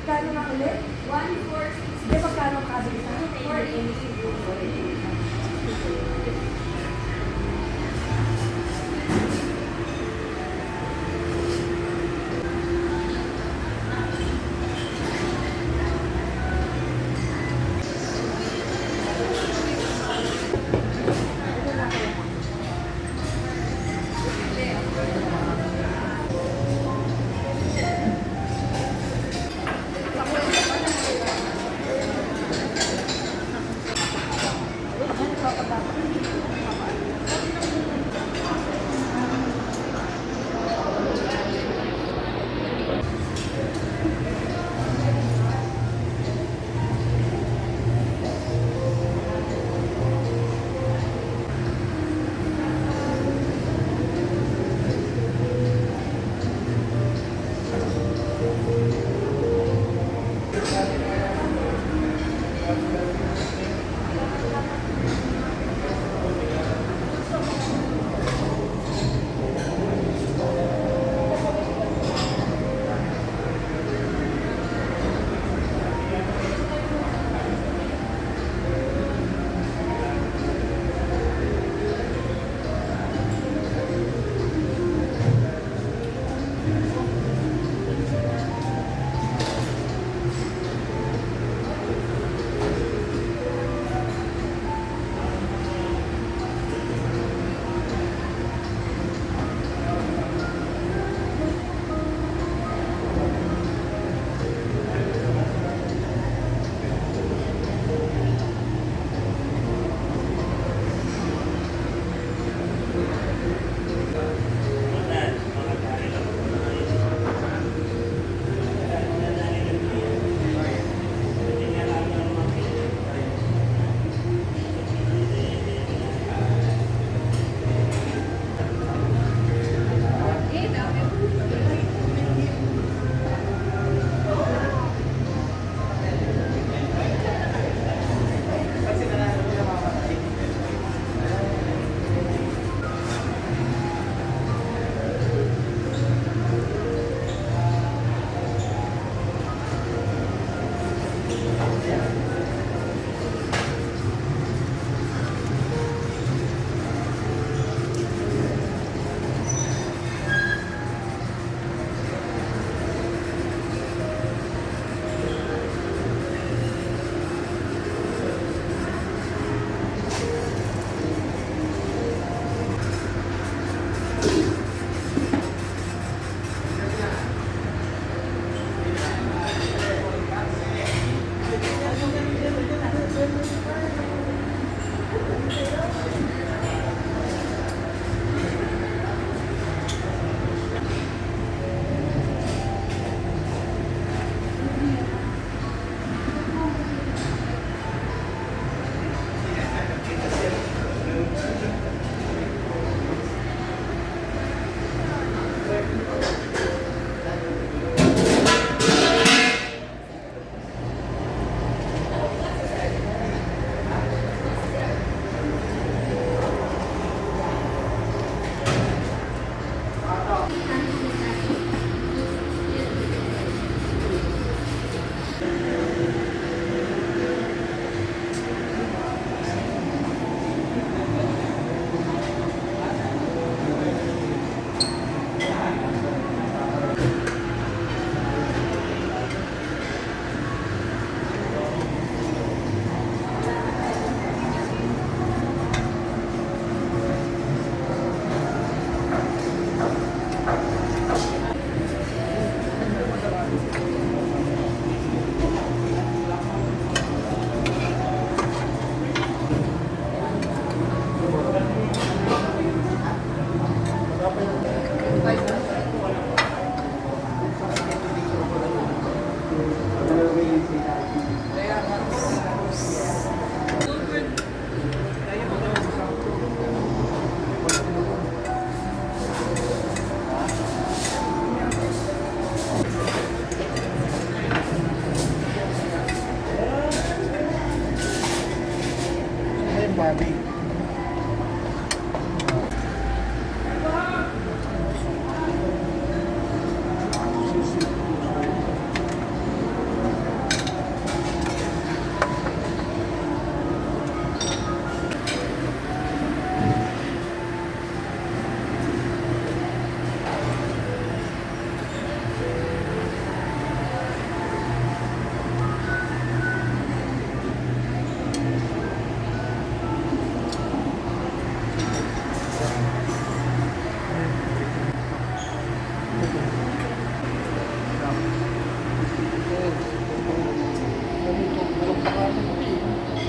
Kano nga ulit? 146. Di ba kano kasi sa 480.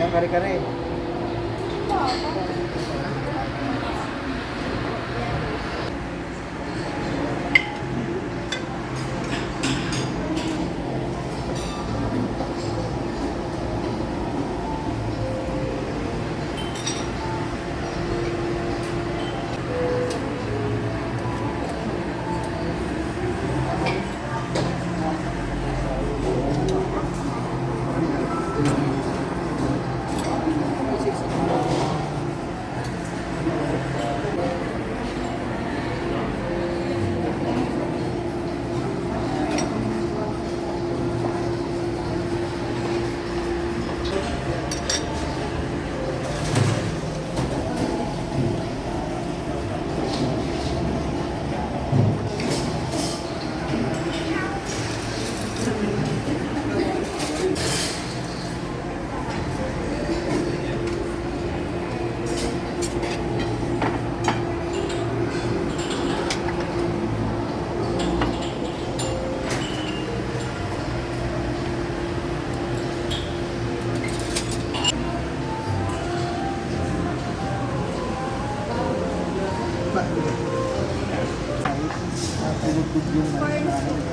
ng kare-kare.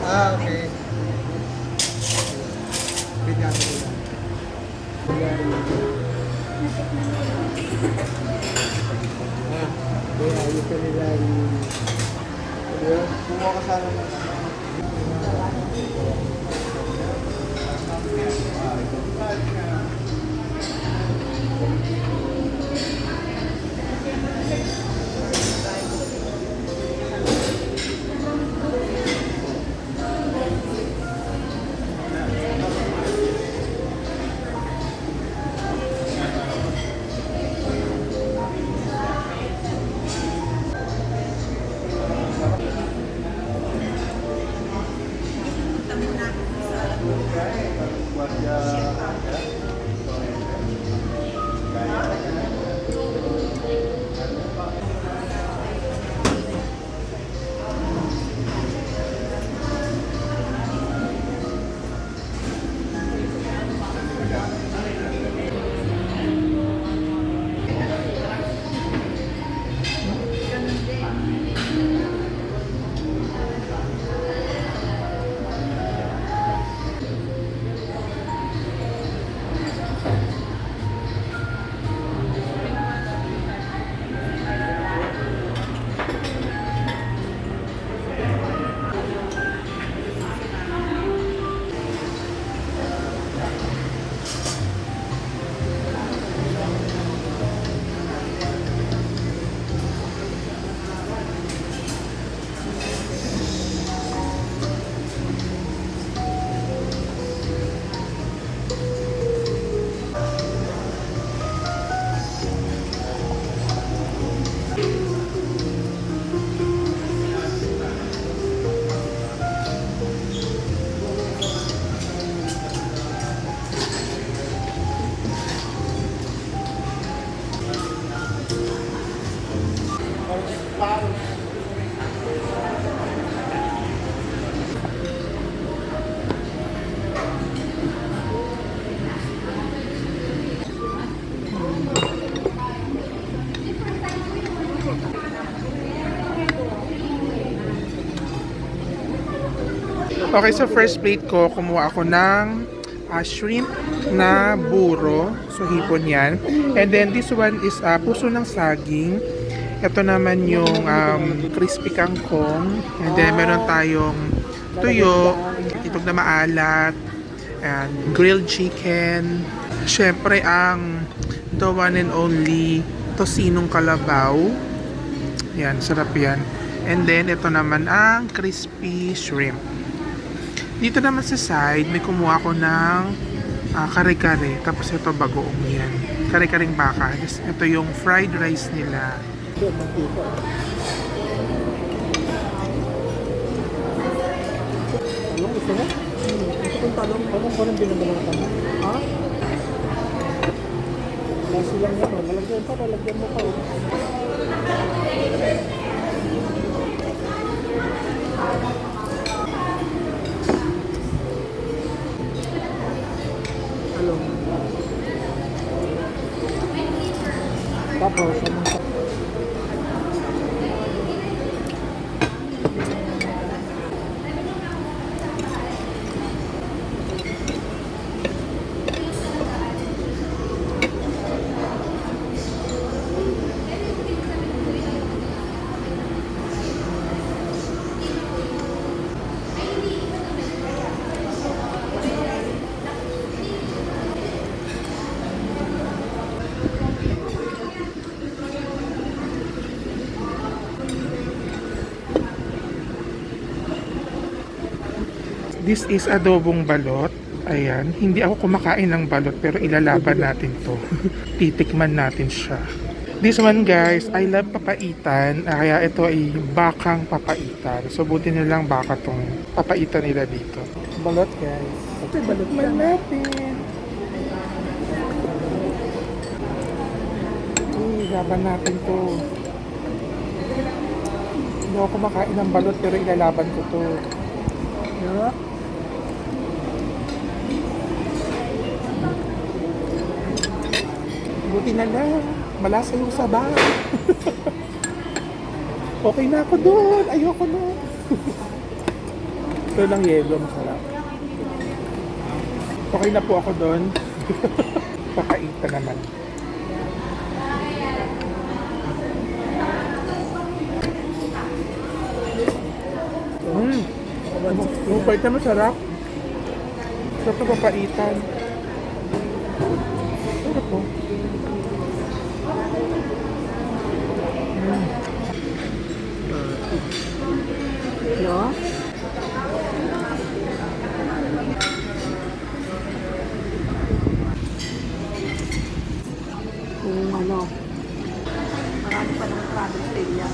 Ah, okay. Ganyan ko lang. Kaya ayos ka nila yung... Kumuha ka sana ng... Okay, so first plate ko, kumuha ako ng shrimp na buro. So, hipon yan. And then, this one is puso ng saging. Ito naman yung crispy kangkong. And then, meron tayong tuyo, itog na maalat, and grilled chicken. Syempre, ang the one and only tosinong kalabaw. Yan, sarap yan. And then, ito naman ang crispy shrimp. Dito naman sa side, may kumuha ko ng kare-kare. Tapos ito bagoong yan. Kare-karing baka. Ito yung fried rice nila. Talong gusto mo? Gusto kong talong. Talong ko rin binagalang talong. Ha? Lasi lang yan. Lalagyan pa. Lalagyan mo pa. Talong. This is adobong balot. Ayan, hindi ako kumakain ng balot pero ilalaban natin to. Titikman natin siya. This one guys, I love papaitan. Kaya ito ay bakang papaitan. So buti na lang baka tong papaitan nila dito. Balot guys. Ito, balot Tikman natin. Laban natin to. Hindi ako kumakain ng balot pero ilalaban ko to. Yeah. Buti na lang. Malasa yung sabaw. Okay na ako doon. Ayoko na. Ito lang yelo. Masarap. Okay na po ako doon. Pakaita naman. Upay na masarap. Sarap na papaitan. Sarap po. No? Ano, marami pa ng travel area.